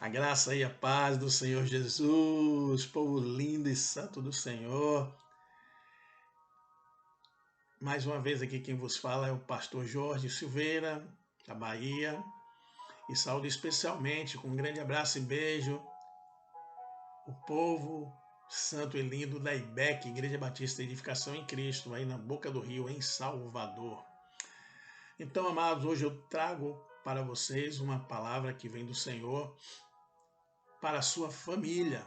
A graça e a paz do Senhor Jesus, povo lindo e santo do Senhor. Mais uma vez aqui quem vos fala é o pastor Jorge Silveira, da Bahia. E saúdo especialmente, com um grande abraço e beijo, o povo santo e lindo da IBEC, Igreja Batista Edificação em Cristo, aí na Boca do Rio, em Salvador. Então, amados, hoje eu trago para vocês uma palavra que vem do Senhor para a sua família,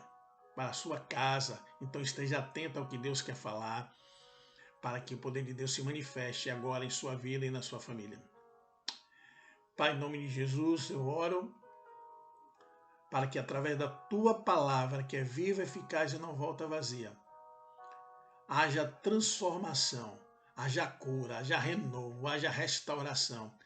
para a sua casa. Então esteja atento ao que Deus quer falar, para que o poder de Deus se manifeste agora em sua vida e na sua família. Pai, em nome de Jesus, eu oro para que através da tua palavra, que é viva, eficaz e não volta vazia, haja transformação, haja cura, haja renovo, haja restauração.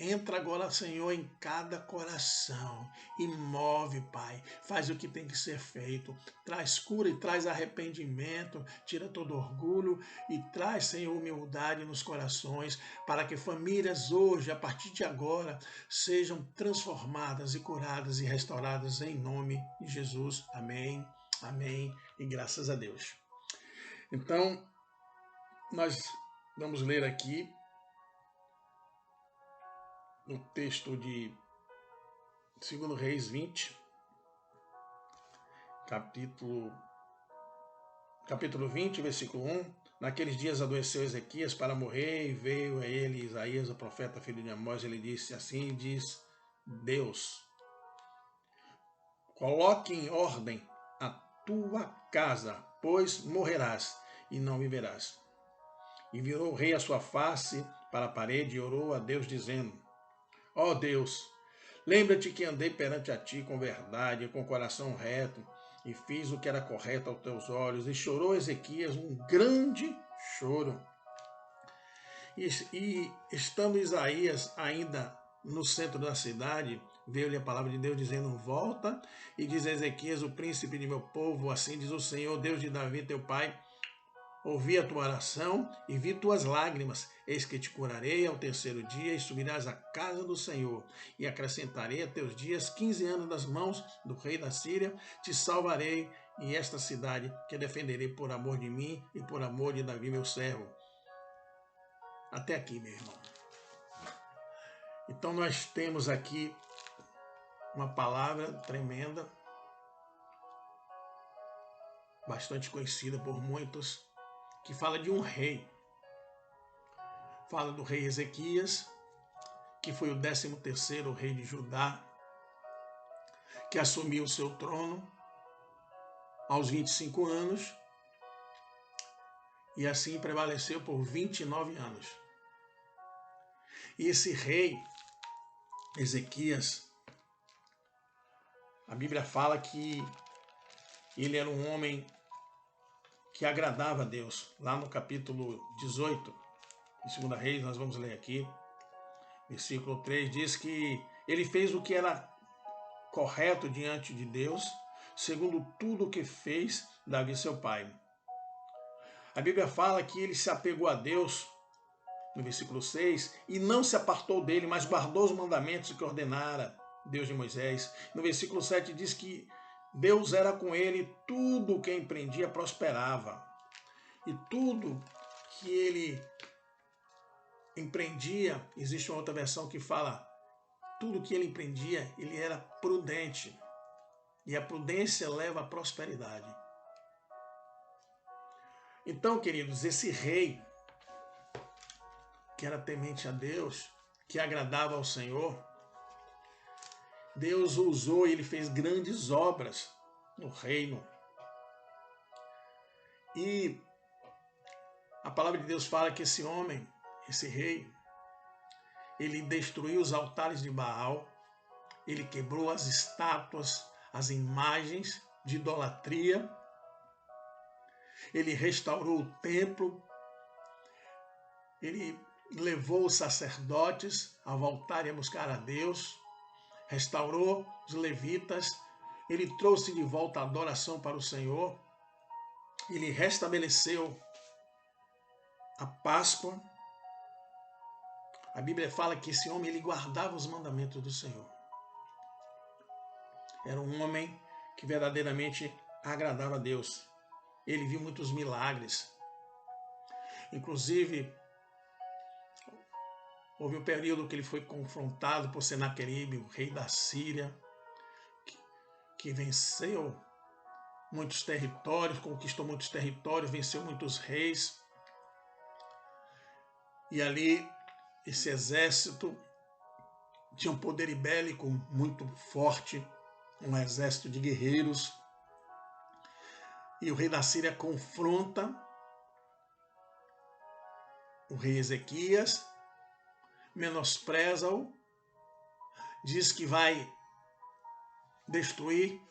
Entra agora, Senhor, em cada coração e move, Pai. Faz o que tem que ser feito. Traz cura e traz arrependimento. Tira todo orgulho e traz, Senhor, humildade nos corações, para que famílias hoje, a partir de agora, sejam transformadas e curadas e restauradas em nome de Jesus. Amém, amém e graças a Deus. Então, nós vamos ler aqui no texto de 2 Reis 20, capítulo 20, versículo 1. Naqueles dias adoeceu Ezequias para morrer, e veio a ele Isaías, o profeta, filho de Amós, ele disse, assim diz Deus, coloque em ordem a tua casa, pois morrerás e não viverás. E virou o rei a sua face para a parede e orou a Deus, dizendo, ó Deus, lembra-te que andei perante a ti com verdade, com coração reto, e fiz o que era correto aos teus olhos. E chorou Ezequias um grande choro. E estando Isaías ainda no centro da cidade, veio-lhe a palavra de Deus dizendo, volta e diz a Ezequias, o príncipe de meu povo, assim diz o Senhor, Deus de Davi, teu pai, ouvi a tua oração e vi tuas lágrimas. Eis que te curarei ao terceiro dia e subirás à casa do Senhor. E acrescentarei a teus dias 15 anos das mãos do rei da Síria. Te salvarei e esta cidade que defenderei por amor de mim e por amor de Davi, meu servo. Até aqui, meu irmão. Então nós temos aqui uma palavra tremenda, bastante conhecida por muitos, que fala de um rei. Fala do rei Ezequias, que foi o 13º rei de Judá, que assumiu o seu trono aos 25 anos e assim prevaleceu por 29 anos. E esse rei, Ezequias, a Bíblia fala que ele era um homem que agradava a Deus. Lá no capítulo 18, em 2 Reis, nós vamos ler aqui, versículo 3, diz que ele fez o que era correto diante de Deus, segundo tudo o que fez Davi, seu pai. A Bíblia fala que ele se apegou a Deus, no versículo 6, e não se apartou dele, mas guardou os mandamentos que ordenara Deus de Moisés. No versículo 7 diz que Deus era com ele, tudo o que empreendia prosperava. E tudo que ele empreendia, existe uma outra versão que fala, tudo que ele empreendia, ele era prudente. E a prudência leva à prosperidade. Então, queridos, esse rei, que era temente a Deus, que agradava ao Senhor, Deus o usou e ele fez grandes obras no reino. E a palavra de Deus fala que esse homem, esse rei, ele destruiu os altares de Baal, ele quebrou as estátuas, as imagens de idolatria, ele restaurou o templo, ele levou os sacerdotes a voltarem a buscar a Deus, restaurou os levitas, ele trouxe de volta a adoração para o Senhor, ele restabeleceu a Páscoa. A Bíblia fala que esse homem ele guardava os mandamentos do Senhor. Era um homem que verdadeiramente agradava a Deus. Ele viu muitos milagres. Inclusive, houve um período que ele foi confrontado por Senaqueribe, o rei da Síria, que venceu muitos territórios, conquistou muitos territórios, venceu muitos reis. E ali, esse exército tinha um poder bélico muito forte, um exército de guerreiros. E o rei da Síria confronta o rei Ezequias, menospreza-o, diz que vai destruir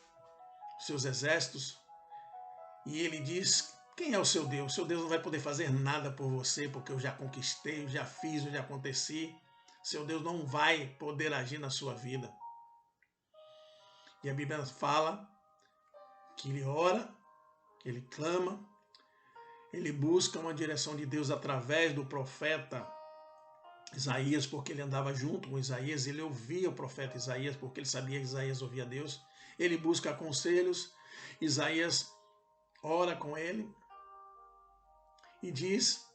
seus exércitos, e ele diz: quem é o seu Deus? Seu Deus não vai poder fazer nada por você, porque eu já conquistei, eu já fiz, eu já aconteci. Seu Deus não vai poder agir na sua vida. E a Bíblia fala que ele ora, ele clama, ele busca uma direção de Deus através do profeta Isaías, porque ele andava junto com Isaías, ele ouvia o profeta Isaías, porque ele sabia que Isaías ouvia Deus. Ele busca conselhos, Isaías ora com ele e diz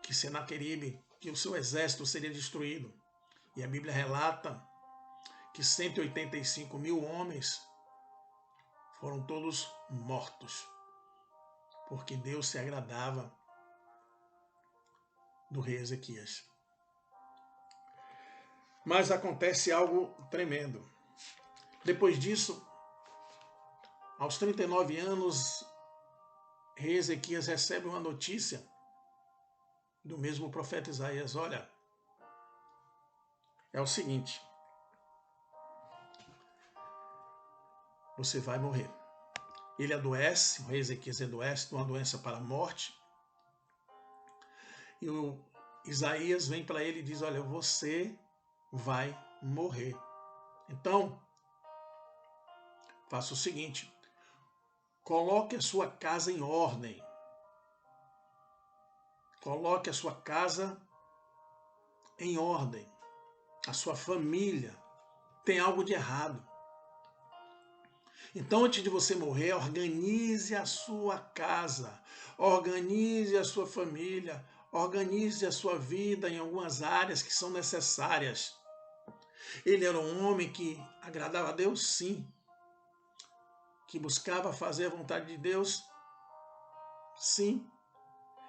que Senaqueribe, que o seu exército seria destruído. E a Bíblia relata que 185 mil homens foram todos mortos, porque Deus se agradava do rei Ezequias. Mas acontece algo tremendo. Depois disso, aos 39 anos, rei Ezequias recebe uma notícia do mesmo profeta Isaías: olha, é o seguinte, você vai morrer. Ele adoece, o rei Ezequias adoece de uma doença para a morte, e o Isaías vem para ele e diz: olha, você vai morrer. Então, faça o seguinte, coloque a sua casa em ordem. Coloque a sua casa em ordem. A sua família tem algo de errado. Então, antes de você morrer, organize a sua casa, organize a sua família, organize a sua vida em algumas áreas que são necessárias. Ele era um homem que agradava a Deus, sim. Que buscava fazer a vontade de Deus, sim.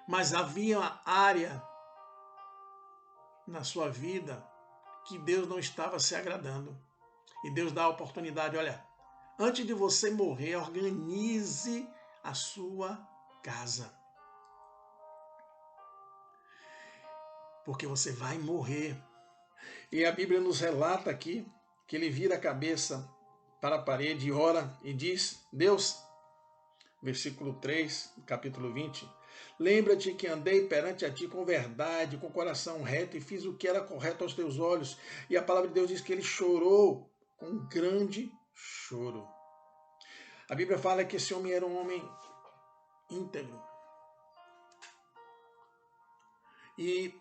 Mas havia uma área na sua vida que Deus não estava se agradando. E Deus dá a oportunidade: olha, antes de você morrer, organize a sua casa. Porque você vai morrer. E a Bíblia nos relata aqui que ele vira a cabeça para a parede e ora e diz: Deus, versículo 3, capítulo 20, lembra-te que andei perante a ti com verdade, com coração reto, e fiz o que era correto aos teus olhos. E a palavra de Deus diz que ele chorou com um grande choro. A Bíblia fala que esse homem era um homem íntegro. E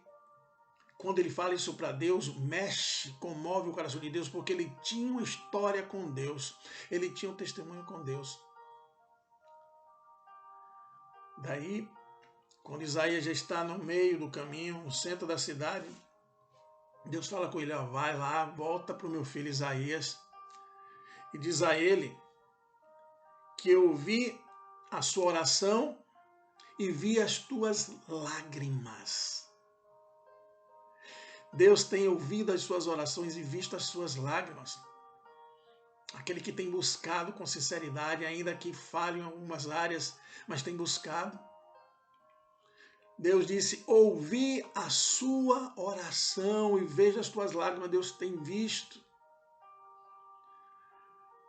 quando ele fala isso para Deus, mexe, comove o coração de Deus, porque ele tinha uma história com Deus, ele tinha um testemunho com Deus. Daí, quando Isaías já está no meio do caminho, no centro da cidade, Deus fala com ele: ó, vai lá, volta para o meu filho Isaías e diz a ele que eu vi a sua oração e vi as tuas lágrimas. Deus tem ouvido as suas orações e visto as suas lágrimas. Aquele que tem buscado com sinceridade, ainda que falhe em algumas áreas, mas tem buscado. Deus disse: ouvi a sua oração e vejo as tuas lágrimas. Deus tem visto.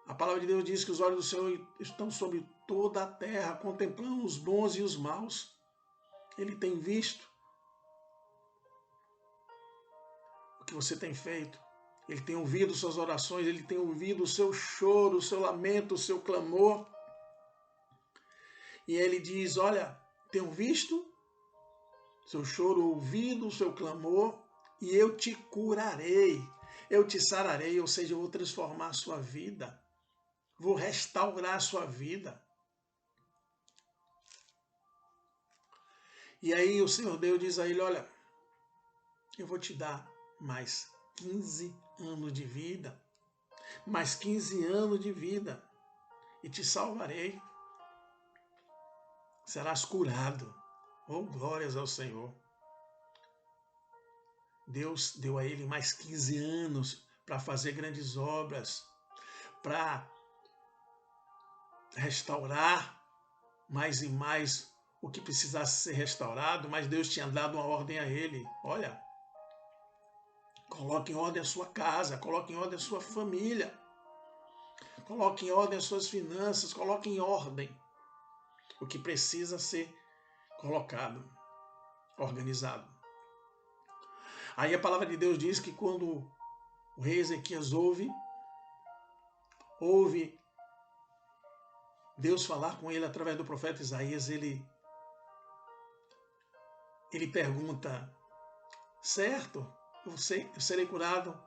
A palavra de Deus diz que os olhos do Senhor estão sobre toda a terra, contemplando os bons e os maus. Ele tem visto o que você tem feito. Ele tem ouvido suas orações, ele tem ouvido o seu choro, o seu lamento, o seu clamor. E ele diz: olha, tenho visto seu choro, ouvido o seu clamor, e eu te curarei. eu te sararei, ou seja, eu vou transformar a sua vida, vou restaurar a sua vida. E aí o Senhor Deus diz a ele, olha, eu vou te dar mais 15 anos de vida, mais 15 anos de vida, e te salvarei. Serás curado. Oh, glórias ao Senhor. Deus deu a ele mais 15 anos para fazer grandes obras, para restaurar mais e mais o que precisasse ser restaurado, mas Deus tinha dado uma ordem a ele. Olha, coloque em ordem a sua casa, coloque em ordem a sua família, coloque em ordem as suas finanças, coloque em ordem o que precisa ser colocado, organizado. Aí a palavra de Deus diz que quando o rei Ezequias ouve Deus falar com ele através do profeta Isaías, ele pergunta, certo, eu serei curado,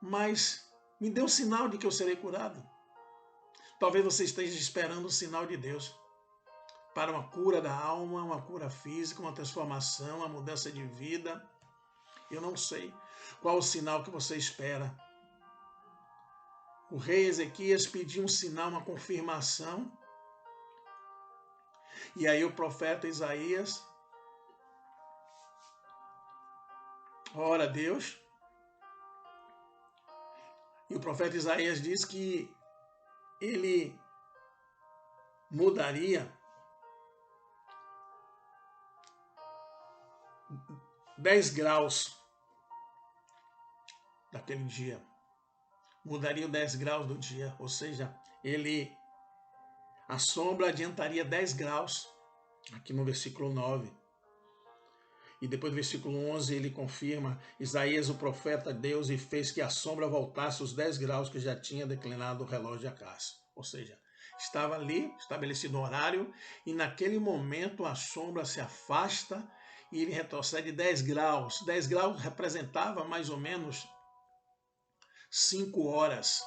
mas me dê um sinal de que eu serei curado. Talvez você esteja esperando o sinal de Deus para uma cura da alma, uma cura física, uma transformação, uma mudança de vida. Eu não sei qual o sinal que você espera. O rei Ezequias pediu um sinal, uma confirmação. E aí o profeta Isaías ora a Deus. E o profeta Isaías diz que ele mudaria 10 graus daquele dia. Mudaria 10 graus do dia, ou seja, a sombra adiantaria 10 graus, aqui no versículo 9. E depois do versículo 11 ele confirma, Isaías o profeta Deus e fez que a sombra voltasse os 10 graus que já tinha declinado o relógio de Acácio. Ou seja, estava ali, estabelecido o horário, e naquele momento a sombra se afasta e ele retrocede 10 graus. 10 graus representava mais ou menos 5 horas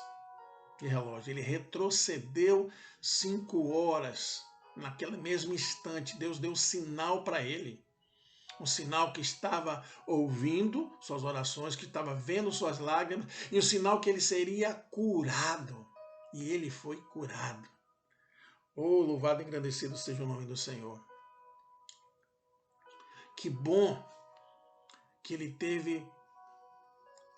de relógio. Ele retrocedeu 5 horas. Naquele mesmo instante, Deus deu sinal para ele. Um sinal que estava ouvindo suas orações, que estava vendo suas lágrimas, e um sinal que ele seria curado. E ele foi curado. Oh, louvado e engrandecido seja o nome do Senhor. Que bom que ele teve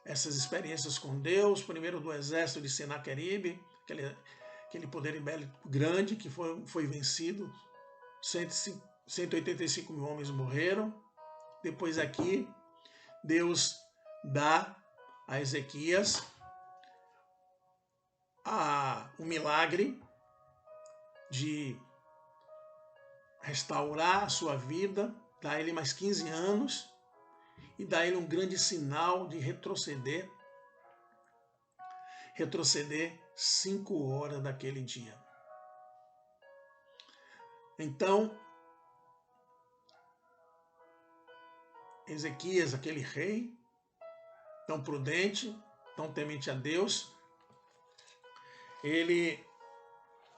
essas experiências com Deus, primeiro do exército de Senaqueribe, aquele poder bélico grande que foi vencido, 185 mil homens morreram. Depois aqui, Deus dá a Ezequias o milagre de restaurar a sua vida, dá a ele mais 15 anos e dá a ele um grande sinal de retroceder 5 horas daquele dia. Então, Ezequias, aquele rei, tão prudente, tão temente a Deus, ele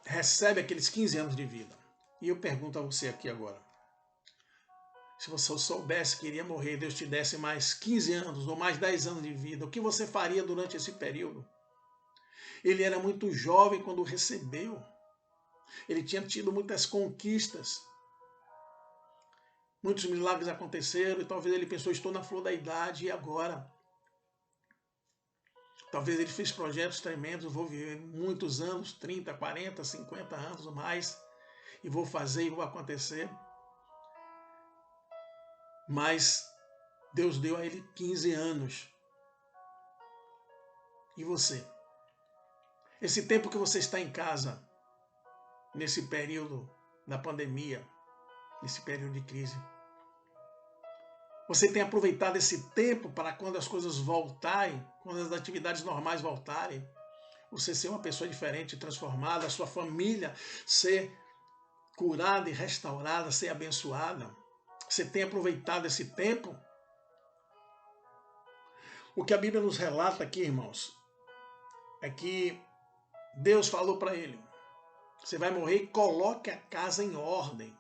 recebe aqueles 15 anos de vida. E eu pergunto a você aqui agora, se você soubesse que iria morrer, Deus te desse mais 15 anos ou mais 10 anos de vida, o que você faria durante esse período? Ele era muito jovem quando recebeu. Ele tinha tido muitas conquistas. Muitos milagres aconteceram e talvez ele pensou, estou na flor da idade e agora? Talvez ele fez projetos tremendos, vou viver muitos anos, 30, 40, 50 anos ou mais, e vou fazer e vou acontecer. Mas Deus deu a ele 15 anos. E você? Esse tempo que você está em casa, nesse período da pandemia, nesse período de crise, você tem aproveitado esse tempo para quando as coisas voltarem, quando as atividades normais voltarem, você ser uma pessoa diferente, transformada, a sua família ser curada e restaurada, ser abençoada? Você tem aproveitado esse tempo? O que a Bíblia nos relata aqui, irmãos, é que Deus falou para ele: você vai morrer e coloque a casa em ordem.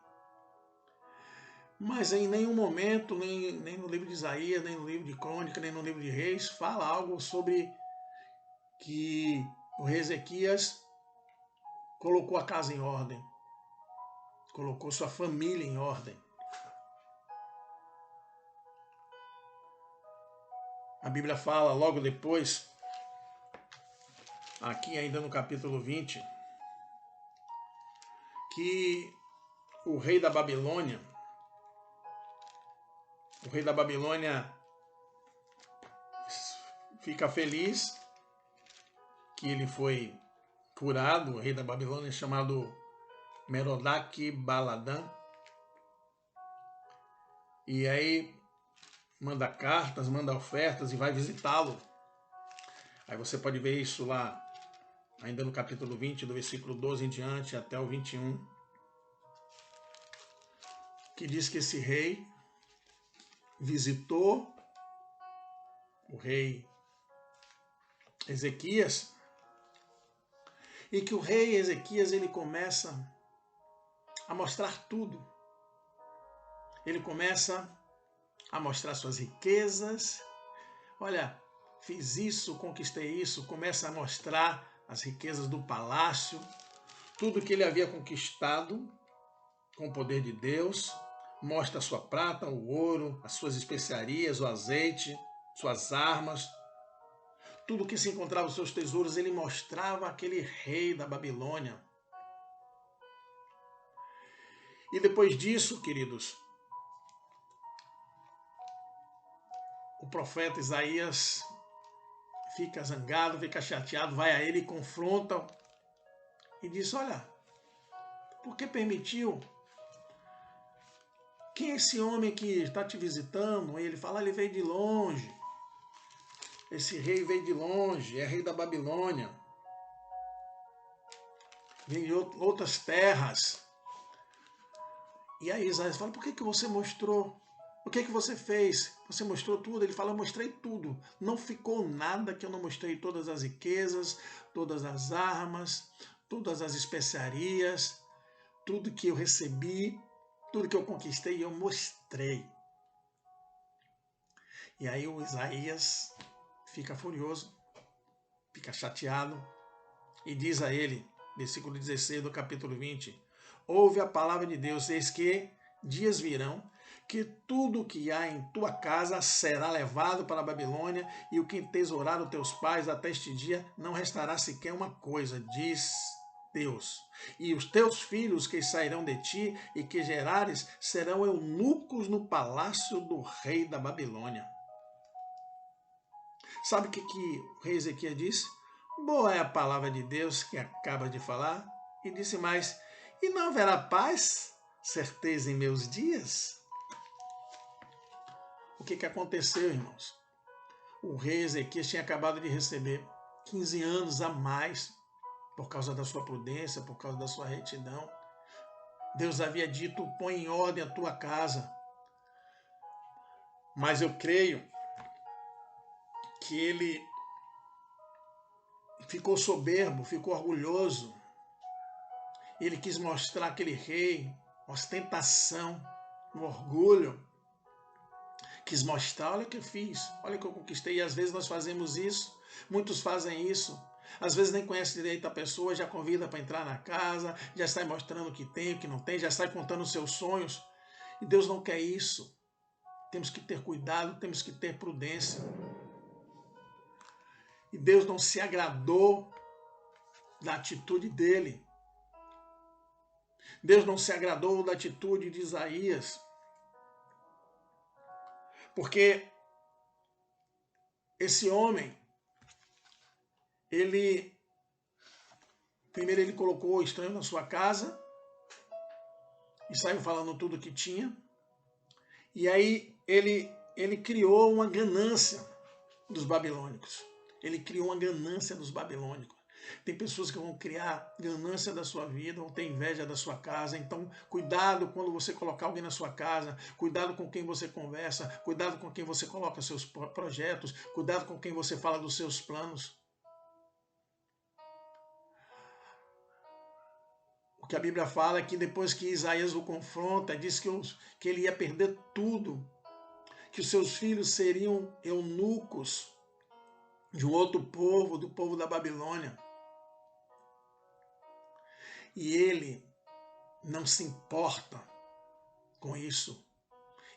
Mas em nenhum momento, nem no livro de Isaías, nem no livro de Crônica, nem no livro de Reis, fala algo sobre que o rei Ezequias colocou a casa em ordem, colocou sua família em ordem. A Bíblia fala logo depois, aqui ainda no capítulo 20, que o rei da Babilônia fica feliz que ele foi curado, o rei da Babilônia chamado Merodach Baladã, e aí manda cartas, manda ofertas e vai visitá-lo. Aí você pode ver isso lá, ainda no capítulo 20, do versículo 12 em diante até o 21, que diz que esse rei visitou o rei Ezequias, e que o rei Ezequias ele começa a mostrar tudo. Ele começa a mostrar suas riquezas. Olha, fiz isso, conquistei isso. Começa a mostrar as riquezas do palácio, tudo que ele havia conquistado com o poder de Deus. Mostra a sua prata, o ouro, as suas especiarias, o azeite, suas armas. Tudo que se encontrava nos seus tesouros, ele mostrava aquele rei da Babilônia. E depois disso, queridos, o profeta Isaías fica zangado, fica chateado, vai a ele e confronta e diz: olha, por que permitiu? Quem é esse homem que está te visitando? E ele fala: ele veio de longe. Esse rei veio de longe, é rei da Babilônia. Vem de outras terras. E aí Isaías fala: por que você mostrou? O que você fez? Você mostrou tudo? Ele fala: eu mostrei tudo. Não ficou nada que eu não mostrei. Todas as riquezas, todas as armas, todas as especiarias, tudo que eu recebi, tudo que eu conquistei, eu mostrei. E aí o Isaías fica furioso, fica chateado e diz a ele, versículo 16 do capítulo 20, ouve a palavra de Deus, eis que dias virão que tudo que há em tua casa será levado para a Babilônia, e o que entesouraram teus pais até este dia não restará sequer uma coisa, diz Deus. E os teus filhos que sairão de ti e que gerares serão eunucos no palácio do rei da Babilônia. Sabe o que o rei Ezequias disse? Boa é a palavra de Deus que acaba de falar. E disse mais: e não haverá paz, certeza em meus dias? O que aconteceu, irmãos? O rei Ezequias tinha acabado de receber 15 anos a mais por causa da sua prudência, por causa da sua retidão. Deus havia dito: põe em ordem a tua casa. Mas eu creio que ele ficou soberbo, ficou orgulhoso. Ele quis mostrar aquele rei, ostentação, um orgulho. Quis mostrar: olha o que eu fiz, olha o que eu conquistei. E às vezes nós fazemos isso, muitos fazem isso. Às vezes nem conhece direito a pessoa, já convida para entrar na casa, já sai mostrando o que tem, o que não tem, já sai contando os seus sonhos. E Deus não quer isso. Temos que ter cuidado, temos que ter prudência. E Deus não se agradou da atitude dele. Deus não se agradou da atitude de Isaías. Porque esse homem, primeiro ele colocou o estranho na sua casa e saiu falando tudo que tinha. E aí ele criou uma ganância dos babilônicos. Ele criou uma ganância dos babilônicos. Tem pessoas que vão criar ganância da sua vida, vão ter inveja da sua casa. Então, cuidado quando você colocar alguém na sua casa, cuidado com quem você conversa, cuidado com quem você coloca seus projetos, cuidado com quem você fala dos seus planos. O que a Bíblia fala é que depois que Isaías o confronta, diz que ele ia perder tudo, que os seus filhos seriam eunucos de um outro povo, do povo da Babilônia. E ele não se importa com isso.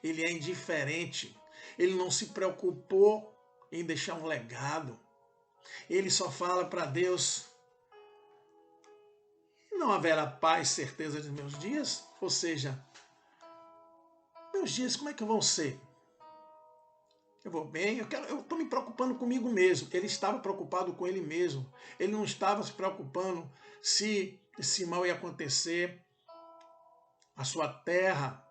Ele é indiferente. Ele não se preocupou em deixar um legado. Ele só fala para Deus: não haverá paz, certeza dos meus dias? Ou seja, meus dias como é que vão ser? Eu vou bem, eu estou me preocupando comigo mesmo. Ele estava preocupado com ele mesmo. Ele não estava se preocupando se esse mal ia acontecer, a sua terra,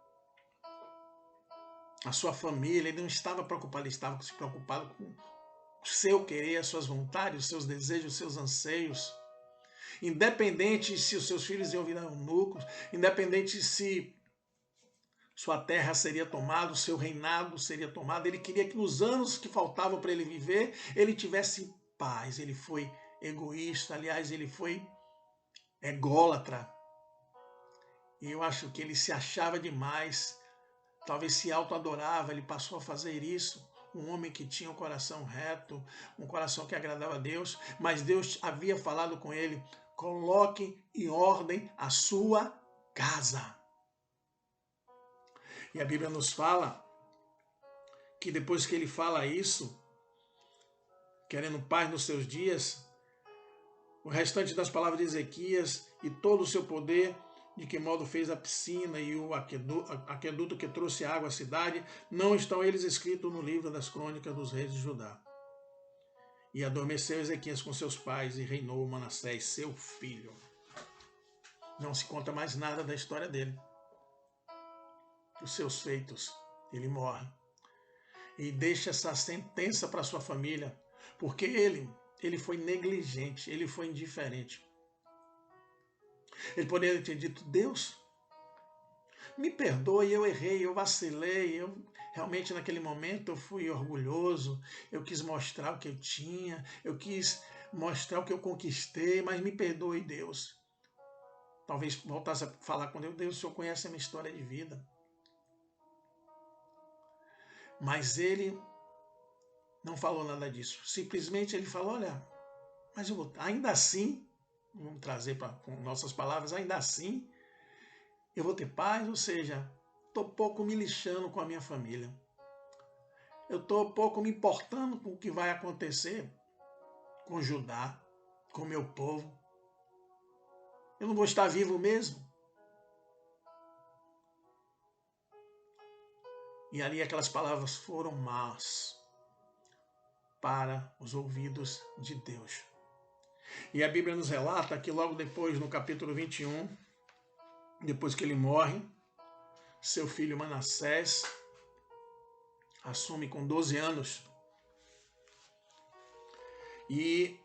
a sua família. Ele não estava preocupado, ele estava se preocupado com o seu querer, as suas vontades, os seus desejos, os seus anseios. Independente se os seus filhos iam virar eunucos, independente se sua terra seria tomada, o seu reinado seria tomado. Ele queria que nos anos que faltavam para ele viver, ele tivesse paz. Ele foi egoísta, aliás, ele foi ególatra. E eu acho que ele se achava demais, talvez se auto-adorava, ele passou a fazer isso. Um homem que tinha um coração reto, um coração que agradava a Deus, mas Deus havia falado com ele: coloque em ordem a sua casa. E a Bíblia nos fala que depois que ele fala isso, querendo paz nos seus dias, o restante das palavras de Ezequias e todo o seu poder, de que modo fez a piscina e o aqueduto que trouxe água à cidade, não estão eles escritos no livro das crônicas dos reis de Judá. E adormeceu Ezequias com seus pais e reinou Manassés, seu filho. Não se conta mais nada da história dele. Os seus feitos, ele morre. E deixa essa sentença para sua família, porque ele foi negligente, ele foi indiferente. Ele poderia ter dito: Deus, me perdoe, eu errei, eu vacilei, eu realmente naquele momento eu fui orgulhoso, eu quis mostrar o que eu tinha, eu quis mostrar o que eu conquistei, mas me perdoe, Deus. Talvez voltasse a falar com Deus: Deus, o Senhor conhece a minha história de vida. Mas ele não falou nada disso. Simplesmente ele falou: olha, mas eu vou, ainda assim, vamos trazer com nossas palavras, ainda assim, eu vou ter paz, ou seja, estou pouco me lixando com a minha família. Eu estou pouco me importando com o que vai acontecer com Judá, com o meu povo. Eu não vou estar vivo mesmo. E ali aquelas palavras foram más para os ouvidos de Deus. E a Bíblia nos relata que logo depois, no capítulo 21, depois que ele morre, seu filho Manassés assume com 12 anos. E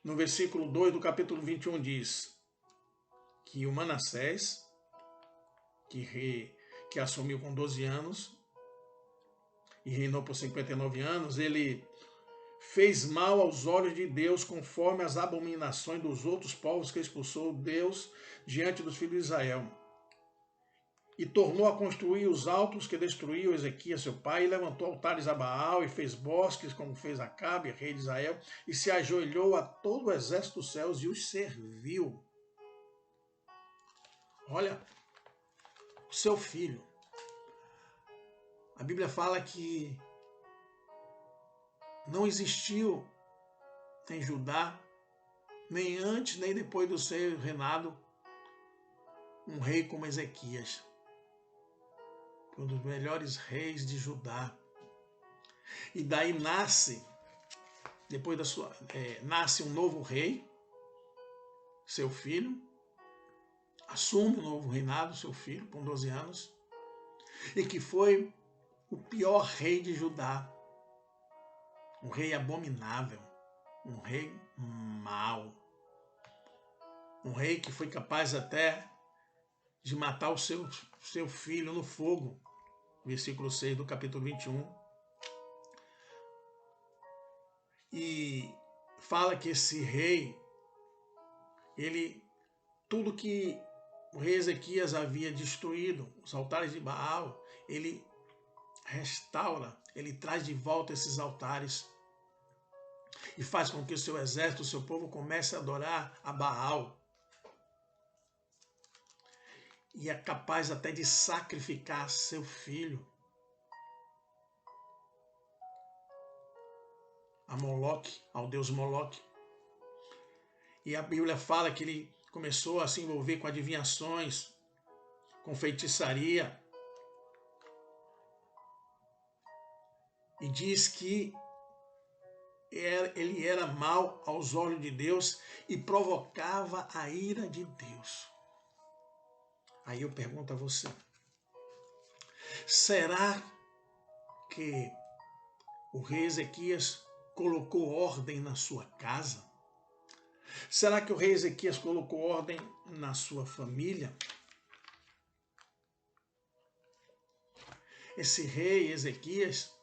no versículo 2 do capítulo 21 diz que o Manassés, que assumiu com 12 anos e reinou por 59 anos, ele fez mal aos olhos de Deus conforme as abominações dos outros povos que expulsou Deus diante dos filhos de Israel. E tornou a construir os altos que destruiu Ezequias, seu pai, e levantou altares a Baal, e fez bosques, como fez Acabe, rei de Israel, e se ajoelhou a todo o exército dos céus e os serviu. Olha, o seu filho. A Bíblia fala que não existiu em Judá, nem antes nem depois do seu reinado, um rei como Ezequias. Um dos melhores reis de Judá. E daí nasce, depois da sua, nasce um novo rei, seu filho, assume o novo reinado, seu filho, com 12 anos, e que foi o pior rei de Judá, um rei abominável. um rei mau. Um rei que foi capaz até de matar o seu filho no fogo. Versículo 6 do capítulo 21. E fala que esse rei, tudo que o rei Ezequias havia destruído, os altares de Baal, ele restaura, ele traz de volta esses altares e faz com que o seu exército, o seu povo comece a adorar a Baal. E é capaz até de sacrificar seu filho a Moloque, ao deus Moloque. E a Bíblia fala que ele começou a se envolver com adivinhações, com feitiçaria. E diz que ele era mau aos olhos de Deus e provocava a ira de Deus. Aí eu pergunto a você, será que o rei Ezequias colocou ordem na sua casa? Será que o rei Ezequias colocou ordem na sua família? Esse rei Ezequias,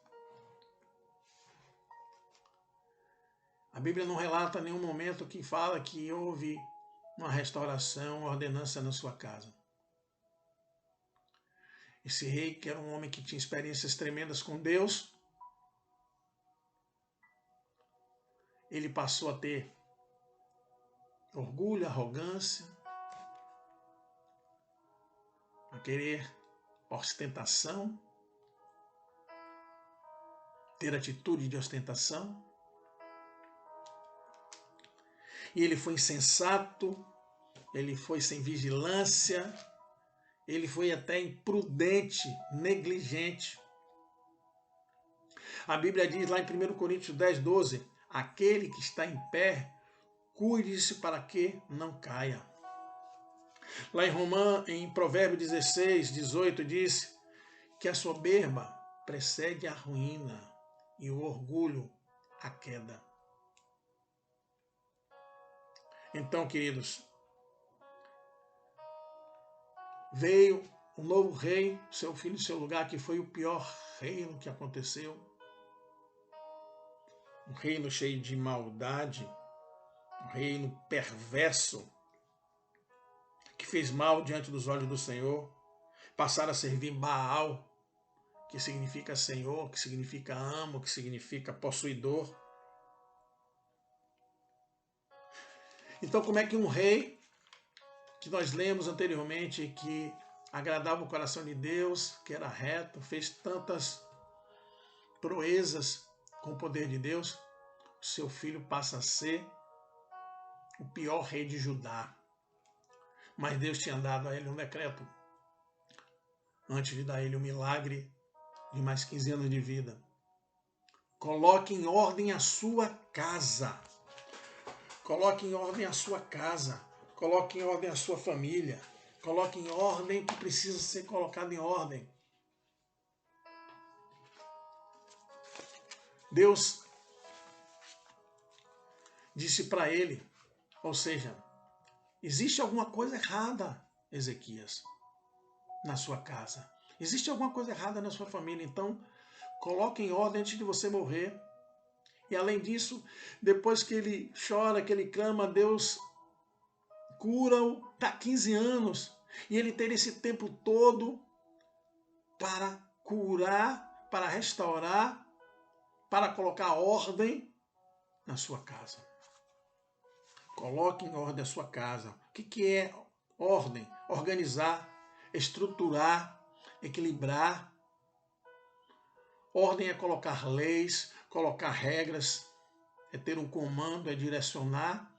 a Bíblia não relata nenhum momento que fala que houve uma restauração, uma ordenança na sua casa. Esse rei, que era um homem que tinha experiências tremendas com Deus, ele passou a ter orgulho, arrogância, a querer ostentação, ter atitude de ostentação. E ele foi insensato, ele foi sem vigilância, ele foi até imprudente, negligente. A Bíblia diz lá em 1 Coríntios 10, 12, aquele que está em pé, cuide-se para que não caia. Lá em Provérbios 16, 18, diz que a soberba precede a ruína e o orgulho a queda. Então, queridos, veio um novo rei, seu filho em seu lugar, que foi o pior reino que aconteceu. Um reino cheio de maldade, um reino perverso, que fez mal diante dos olhos do Senhor. Passaram a servir Baal, que significa Senhor, que significa amo, que significa possuidor. Então, como é que um rei, que nós lemos anteriormente, que agradava o coração de Deus, que era reto, fez tantas proezas com o poder de Deus, seu filho passa a ser o pior rei de Judá. Mas Deus tinha dado a ele um decreto, antes de dar a ele o milagre de mais 15 anos de vida. Coloque em ordem a sua casa. Coloque em ordem a sua casa. Coloque em ordem a sua família. Coloque em ordem o que precisa ser colocado em ordem. Deus disse para ele, ou seja, existe alguma coisa errada, Ezequias, na sua casa. Existe alguma coisa errada na sua família, então coloque em ordem antes de você morrer. E além disso, depois que ele chora, que ele clama, Deus cura-o, está 15 anos. E ele tem esse tempo todo para curar, para restaurar, para colocar ordem na sua casa. Coloque em ordem a sua casa. O que é ordem? Organizar, estruturar, equilibrar. Ordem é colocar leis, colocar regras, é ter um comando, é direcionar,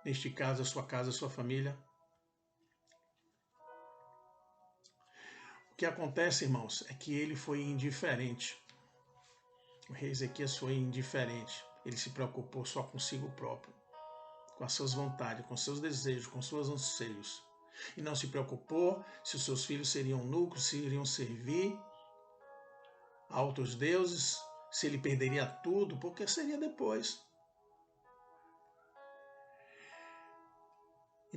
neste caso, a sua casa, a sua família. O que acontece, irmãos, é que ele foi indiferente. O rei Ezequias foi indiferente. Ele se preocupou só consigo próprio, com as suas vontades, com seus desejos, com seus anseios. E não se preocupou se os seus filhos seriam núcleos, se iriam servir a outros deuses, se ele perderia tudo, porque seria depois.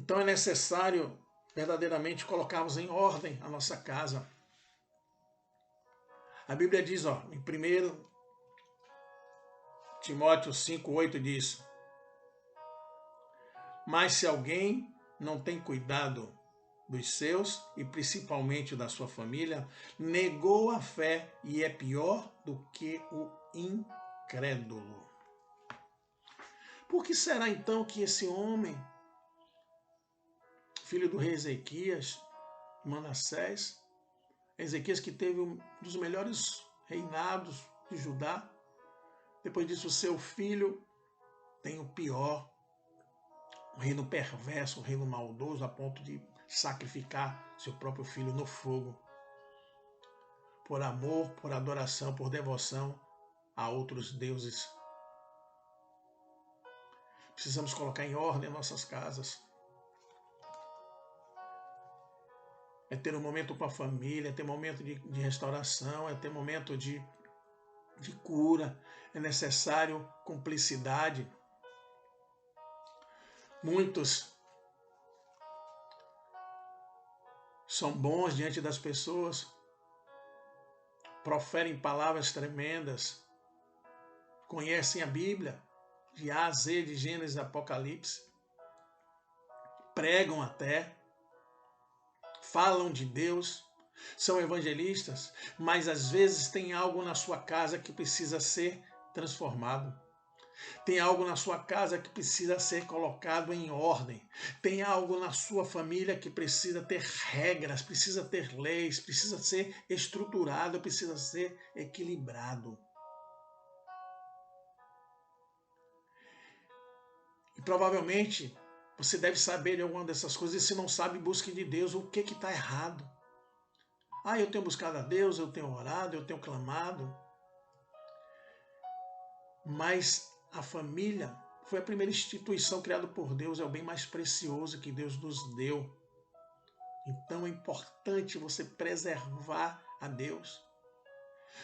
Então é necessário verdadeiramente colocarmos em ordem a nossa casa. A Bíblia diz, em 1 Timóteo 5,8 diz: mas se alguém não tem cuidado dos seus, e principalmente da sua família, negou a fé e é pior do que o incrédulo. Por que será então que esse homem, filho do rei Ezequias, Manassés, Ezequias que teve um dos melhores reinados de Judá, depois disso seu filho tem o pior, um reino perverso, um reino maldoso, a ponto de sacrificar seu próprio filho no fogo, por amor, por adoração, por devoção a outros deuses. Precisamos colocar em ordem nossas casas. É ter um momento com a família, é ter momento de restauração, é ter momento de cura, é necessário cumplicidade. Muitos são bons diante das pessoas, proferem palavras tremendas, conhecem a Bíblia, de A a Z, de Gênesis a Apocalipse, pregam até, falam de Deus, são evangelistas, mas às vezes tem algo na sua casa que precisa ser transformado. Tem algo na sua casa que precisa ser colocado em ordem. Tem algo na sua família que precisa ter regras, precisa ter leis, precisa ser estruturado, precisa ser equilibrado. E provavelmente você deve saber de alguma dessas coisas, e se não sabe, busque de Deus o que está errado. Eu tenho buscado a Deus, eu tenho orado, eu tenho clamado. Mas a família foi a primeira instituição criada por Deus, é o bem mais precioso que Deus nos deu. Então é importante você preservar a Deus.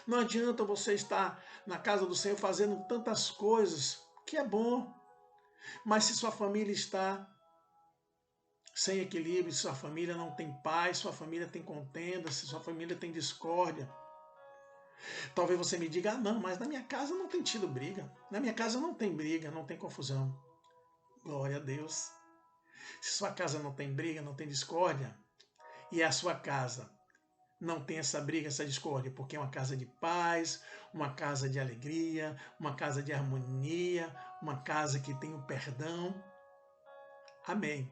Não adianta você estar na casa do Senhor fazendo tantas coisas, que é bom, mas se sua família está sem equilíbrio, se sua família não tem paz, sua família tem contenda, se sua família tem discórdia, talvez você me diga, não, mas na minha casa não tem tido briga, na minha casa não tem briga, não tem confusão. Glória a Deus. Se sua casa não tem briga, não tem discórdia, e a sua casa não tem essa briga, essa discórdia, porque é uma casa de paz, uma casa de alegria, uma casa de harmonia, uma casa que tem o perdão. Amém.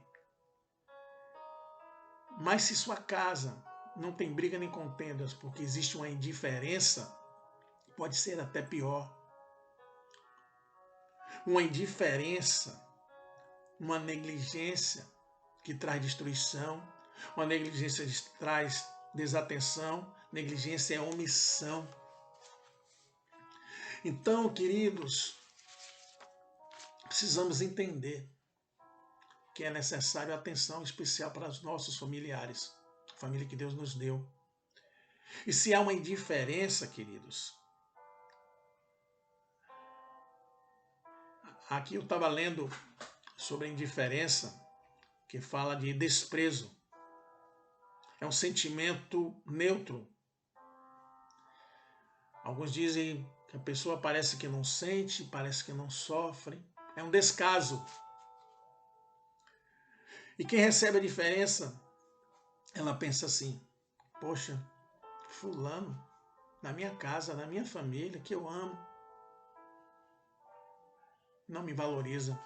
Mas se sua casa não tem briga nem contendas, porque existe uma indiferença, pode ser até pior. Uma indiferença, uma negligência que traz destruição, uma negligência que traz desatenção, negligência é omissão. Então, queridos, precisamos entender que é necessário atenção especial para os nossos familiares, a família que Deus nos deu. E se há uma indiferença, queridos, aqui eu estava lendo sobre a indiferença, que fala de desprezo. É um sentimento neutro. Alguns dizem que a pessoa parece que não sente, parece que não sofre. É um descaso. E quem recebe a diferença, ela pensa assim, poxa, fulano, na minha casa, na minha família, que eu amo, não me valoriza.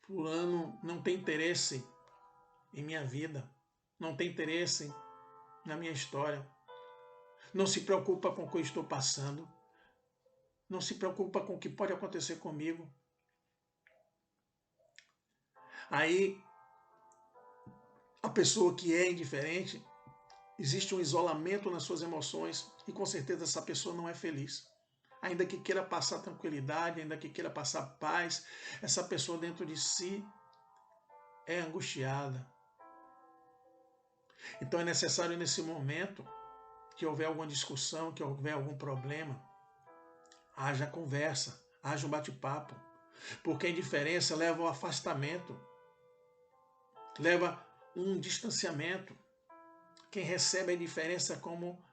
Fulano não tem interesse em minha vida, não tem interesse na minha história, não se preocupa com o que eu estou passando, não se preocupa com o que pode acontecer comigo. Aí, a pessoa que é indiferente, existe um isolamento nas suas emoções e com certeza essa pessoa não é feliz. Ainda que queira passar tranquilidade, ainda que queira passar paz, essa pessoa dentro de si é angustiada. Então é necessário nesse momento que houver alguma discussão, que houver algum problema, haja conversa, haja um bate-papo, porque a indiferença leva ao afastamento. leva um distanciamento. Quem recebe a indiferença é como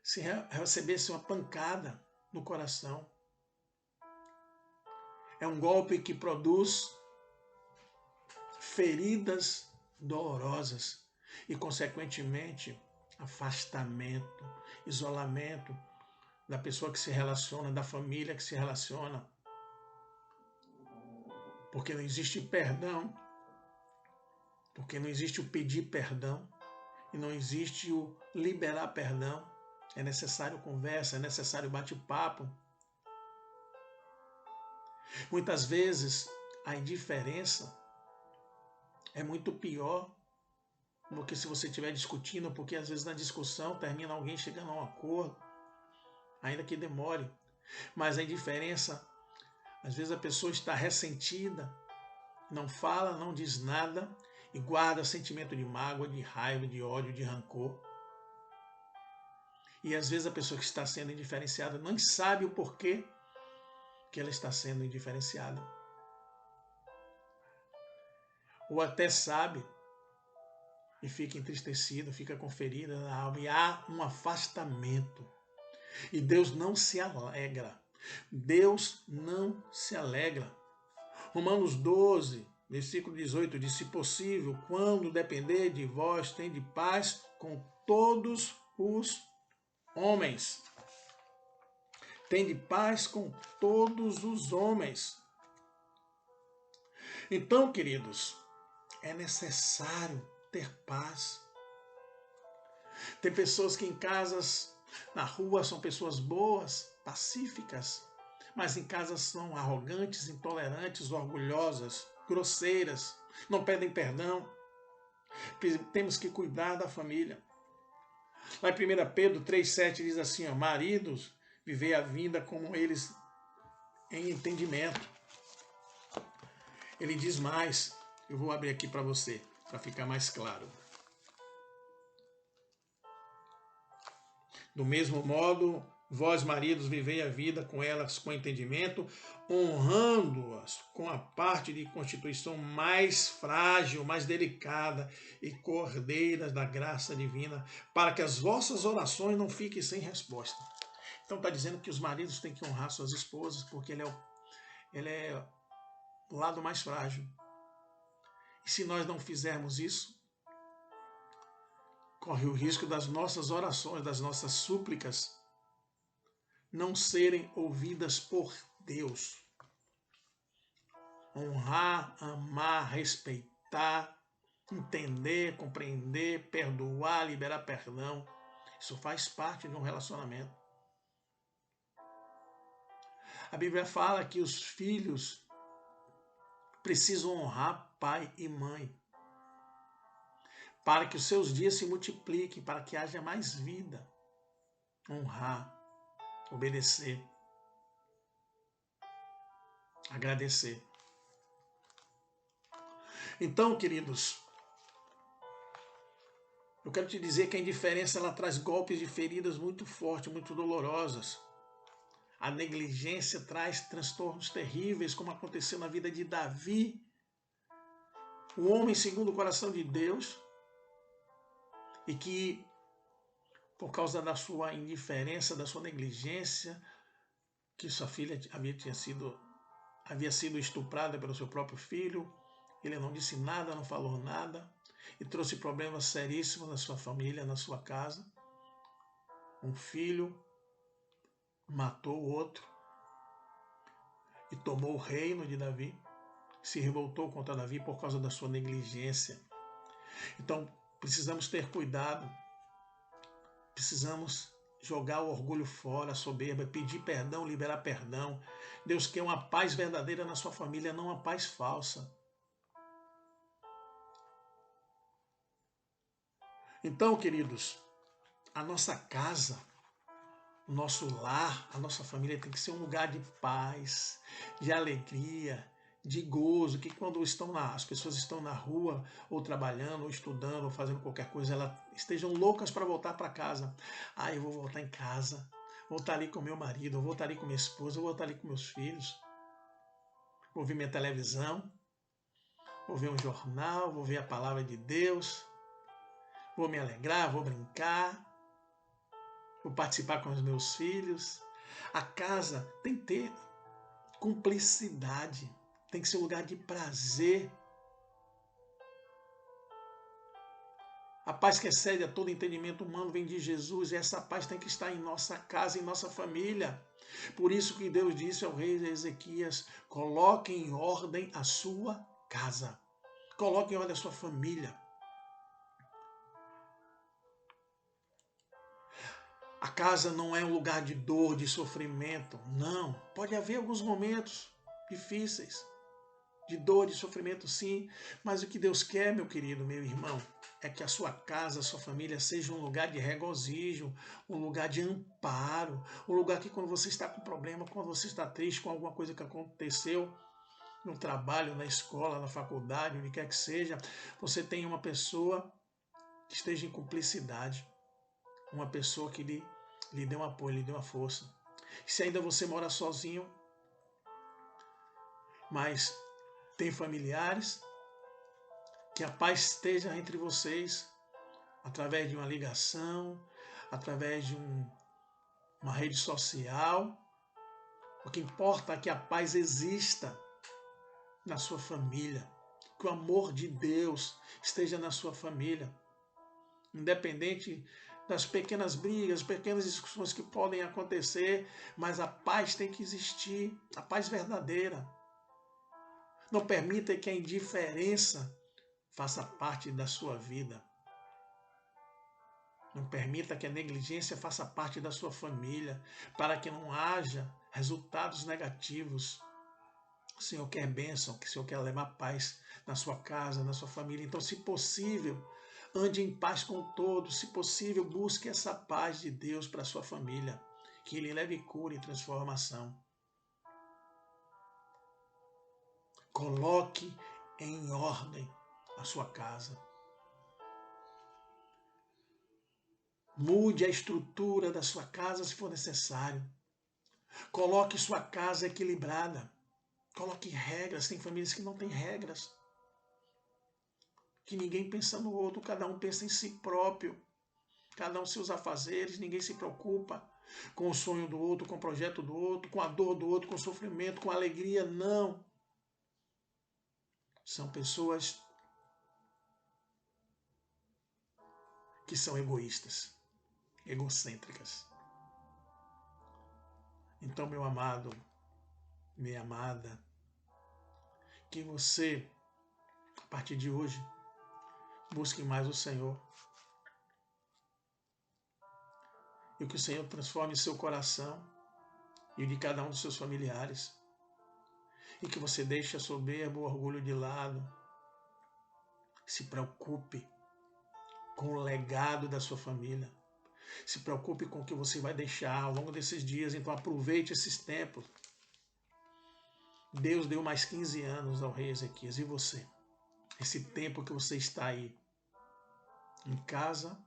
se recebesse uma pancada no coração. É um golpe que produz feridas dolorosas e, consequentemente, afastamento, isolamento da pessoa que se relaciona, da família que se relaciona. Porque não existe perdão, porque não existe o pedir perdão e não existe o liberar perdão. É necessário conversa, é necessário bate-papo. Muitas vezes a indiferença é muito pior do que se você estiver discutindo, porque às vezes na discussão termina alguém chegando a um acordo, ainda que demore. Mas a indiferença, às vezes a pessoa está ressentida, não fala, não diz nada e guarda sentimento de mágoa, de raiva, de ódio, de rancor. E às vezes a pessoa que está sendo indiferenciada não sabe o porquê que ela está sendo indiferenciada. Ou até sabe e fica entristecido, fica com ferida na alma e há um afastamento. E Deus não se alegra. Deus não se alegra. Romanos 12, versículo 18 diz: se possível, quando depender de vós, tende paz com todos os homens. Tende paz com todos os homens. Então, queridos, é necessário ter paz. Tem pessoas que em casas, na rua, são pessoas boas, pacíficas, mas em casa são arrogantes, intolerantes, orgulhosas, grosseiras, não pedem perdão. Temos que cuidar da família. Lá em 1 Pedro 3,7 diz assim, ó, maridos, vivei a vida como eles em entendimento. Ele diz mais, eu vou abrir aqui para você, para ficar mais claro. Do mesmo modo, vós, maridos, vivei a vida com elas com entendimento, honrando-as com a parte de constituição mais frágil, mais delicada e cordeiras da graça divina, para que as vossas orações não fiquem sem resposta. Então está dizendo que os maridos têm que honrar suas esposas, porque ele é o lado mais frágil. E se nós não fizermos isso, corre o risco das nossas orações, das nossas súplicas não serem ouvidas por Deus. Honrar, amar, respeitar, entender, compreender, perdoar, liberar perdão. Isso faz parte de um relacionamento. A Bíblia fala que os filhos precisam honrar pai e mãe para que os seus dias se multipliquem, para que haja mais vida. Honrar, obedecer, agradecer. Então, queridos, eu quero te dizer que a indiferença ela traz golpes de feridas muito fortes, muito dolorosas. A negligência traz transtornos terríveis, como aconteceu na vida de Davi, o homem segundo o coração de Deus, e que, por causa da sua indiferença, da sua negligência, que sua filha havia sido estuprada pelo seu próprio filho, ele não disse nada, não falou nada, e trouxe problemas seríssimos na sua família, na sua casa. Um filho matou o outro e tomou o reino de Davi, se revoltou contra Davi por causa da sua negligência. Então, precisamos ter cuidado, precisamos jogar o orgulho fora, a soberba, pedir perdão, liberar perdão. Deus quer uma paz verdadeira na sua família, não uma paz falsa. Então, queridos, a nossa casa, o nosso lar, a nossa família tem que ser um lugar de paz, de alegria, de gozo, que quando as pessoas estão na rua, ou trabalhando, ou estudando, ou fazendo qualquer coisa, elas estejam loucas para voltar para casa. Ah, eu vou voltar em casa, vou estar ali com meu marido, vou estar ali com minha esposa, vou estar ali com meus filhos, vou ver minha televisão, vou ver um jornal, vou ver a palavra de Deus, vou me alegrar, vou brincar, vou participar com os meus filhos. A casa tem que ter cumplicidade, tem que ser um lugar de prazer. A paz que excede a todo entendimento humano vem de Jesus, e essa paz tem que estar em nossa casa, em nossa família. Por isso que Deus disse ao rei Ezequias: coloque em ordem a sua casa, coloque em ordem a sua família. A casa não é um lugar de dor, de sofrimento, não. Pode haver alguns momentos difíceis, de dor, de sofrimento, sim, mas o que Deus quer, meu querido, meu irmão, é que a sua casa, a sua família seja um lugar de regozijo, um lugar de amparo, um lugar que quando você está com problema, quando você está triste com alguma coisa que aconteceu no trabalho, na escola, na faculdade, onde quer que seja, você tenha uma pessoa que esteja em cumplicidade, uma pessoa que lhe dê um apoio, lhe dê uma força. Se ainda você mora sozinho, mas tem familiares, que a paz esteja entre vocês, através de uma ligação, através de uma rede social. O que importa é que a paz exista na sua família, que o amor de Deus esteja na sua família, independente das pequenas brigas, pequenas discussões que podem acontecer, mas a paz tem que existir, a paz verdadeira. Não permita que a indiferença faça parte da sua vida. Não permita que a negligência faça parte da sua família, para que não haja resultados negativos. O Senhor quer bênção, que o Senhor quer levar paz na sua casa, na sua família. Então, se possível, ande em paz com todos. Se possível, busque essa paz de Deus para a sua família, que Ele leve cura e transformação. Coloque em ordem a sua casa. Mude a estrutura da sua casa se for necessário. Coloque sua casa equilibrada. Coloque regras. Tem famílias que não têm regras. Que ninguém pensa no outro, cada um pensa em si próprio. Cada um seus afazeres, ninguém se preocupa com o sonho do outro, com o projeto do outro, com a dor do outro, com o sofrimento, com a alegria. Não. São pessoas que são egoístas, egocêntricas. Então, meu amado, minha amada, que você, a partir de hoje, busque mais o Senhor. E que o Senhor transforme seu coração e o de cada um dos seus familiares. E que você deixe a soberba, o orgulho de lado. Se preocupe com o legado da sua família. Se preocupe com o que você vai deixar ao longo desses dias. Então aproveite esses tempos. Deus deu mais 15 anos ao rei Ezequias. E você? Esse tempo que você está aí em casa,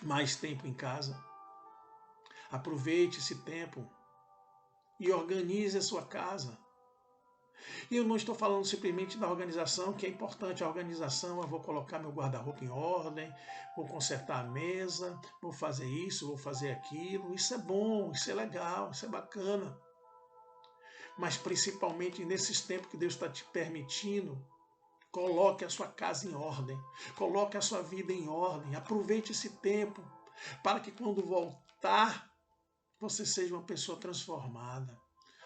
mais tempo em casa. Aproveite esse tempo e organize a sua casa. E eu não estou falando simplesmente da organização, que é importante a organização. Eu vou colocar meu guarda-roupa em ordem, vou consertar a mesa, vou fazer isso, vou fazer aquilo. Isso é bom, isso é legal, isso é bacana. Mas principalmente nesses tempos que Deus está te permitindo, coloque a sua casa em ordem, coloque a sua vida em ordem. Aproveite esse tempo para que quando voltar, você seja uma pessoa transformada.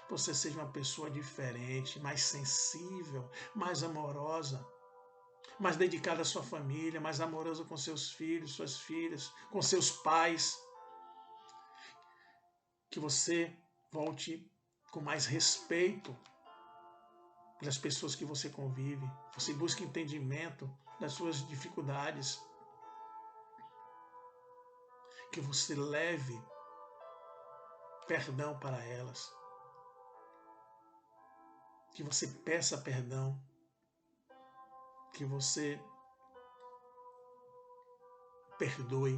Você seja uma pessoa diferente, mais sensível, mais amorosa, mais dedicada à sua família, mais amorosa com seus filhos, suas filhas, com seus pais. Que você volte com mais respeito das pessoas que você convive. Você busque entendimento das suas dificuldades. Que você leve perdão para elas. Que você peça perdão, que você perdoe,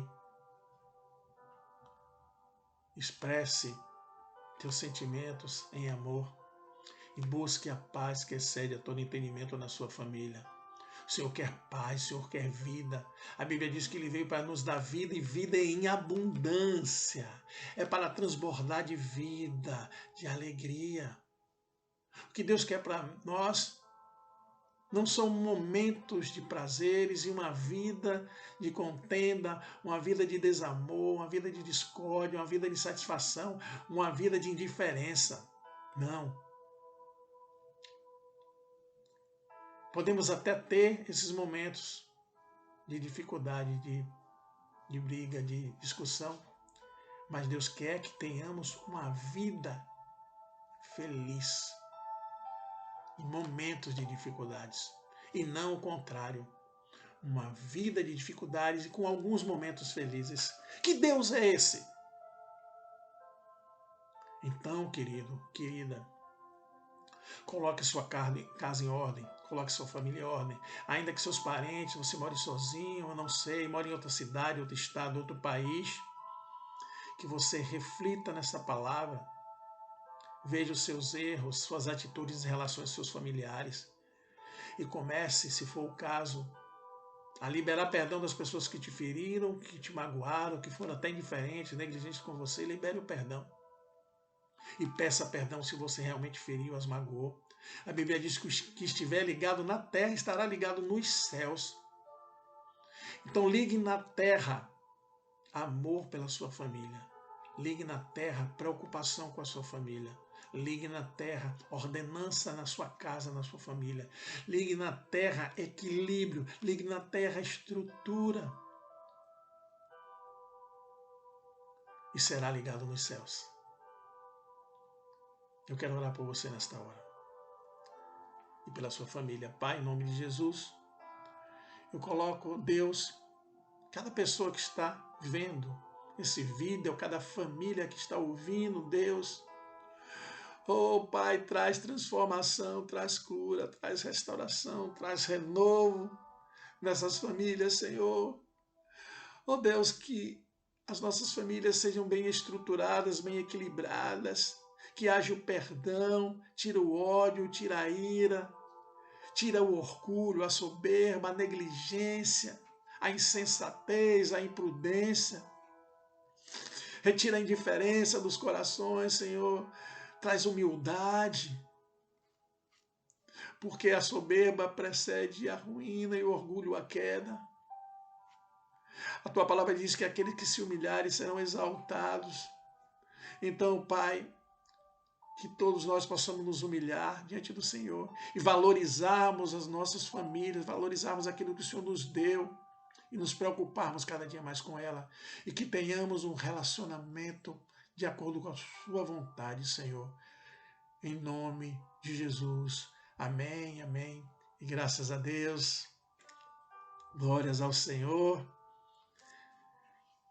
expresse teus sentimentos em amor e busque a paz que excede a todo entendimento na sua família. O Senhor quer paz, o Senhor quer vida. A Bíblia diz que Ele veio para nos dar vida e vida em abundância. É para transbordar de vida, de alegria. O que Deus quer para nós não são momentos de prazeres e uma vida de contenda, uma vida de desamor, uma vida de discórdia, uma vida de satisfação, uma vida de indiferença. Não. Podemos até ter esses momentos de dificuldade, de briga, de discussão, mas Deus quer que tenhamos uma vida feliz em momentos de dificuldades, e não o contrário, uma vida de dificuldades e com alguns momentos felizes. Que Deus é esse? Então, querido, querida, coloque sua casa em ordem, coloque sua família em ordem. Ainda que seus parentes, você more sozinho, eu não sei, more em outra cidade, outro estado, outro país, que você reflita nessa palavra, veja os seus erros, suas atitudes em relação aos seus familiares e comece, se for o caso, a liberar perdão das pessoas que te feriram, que te magoaram, que foram até indiferentes, negligentes com você. Libere o perdão. E peça perdão se você realmente feriu, as magoou. A Bíblia diz que o que estiver ligado na terra estará ligado nos céus. Então ligue na terra amor pela sua família. Ligue na terra preocupação com a sua família. Ligue na terra ordenança na sua casa, na sua família. Ligue na terra equilíbrio. Ligue na terra estrutura. E será ligado nos céus. Eu quero orar por você nesta hora. E pela sua família. Pai, em nome de Jesus, eu coloco, Deus, cada pessoa que está vendo esse vídeo, cada família que está ouvindo, Deus. Oh, Pai, traz transformação, traz cura, traz restauração, traz renovo nessas famílias, Senhor. Oh, Deus, que as nossas famílias sejam bem estruturadas, bem equilibradas, que haja o perdão, tira o ódio, tira a ira, tira o orgulho, a soberba, a negligência, a insensatez, a imprudência. Retira a indiferença dos corações, Senhor. Traz humildade, porque a soberba precede a ruína e o orgulho a queda. A tua palavra diz que aqueles que se humilharem serão exaltados. Então, Pai, que todos nós possamos nos humilhar diante do Senhor e valorizarmos as nossas famílias, valorizarmos aquilo que o Senhor nos deu e nos preocuparmos cada dia mais com ela e que tenhamos um relacionamento de acordo com a sua vontade, Senhor. Em nome de Jesus. Amém, amém. E graças a Deus. Glórias ao Senhor.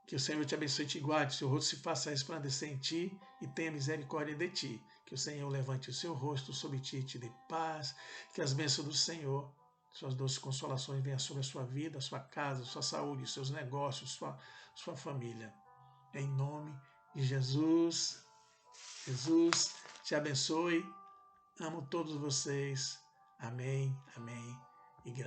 Que o Senhor te abençoe e te guarde, seu rosto se faça resplandecer em ti e tenha misericórdia de ti. Que o Senhor levante o seu rosto sobre ti e te dê paz. Que as bênçãos do Senhor, suas doces consolações venham sobre a sua vida, a sua casa, a sua saúde, seus negócios, sua família. Em nome de Jesus. Jesus te abençoe. Amo todos vocês. Amém, amém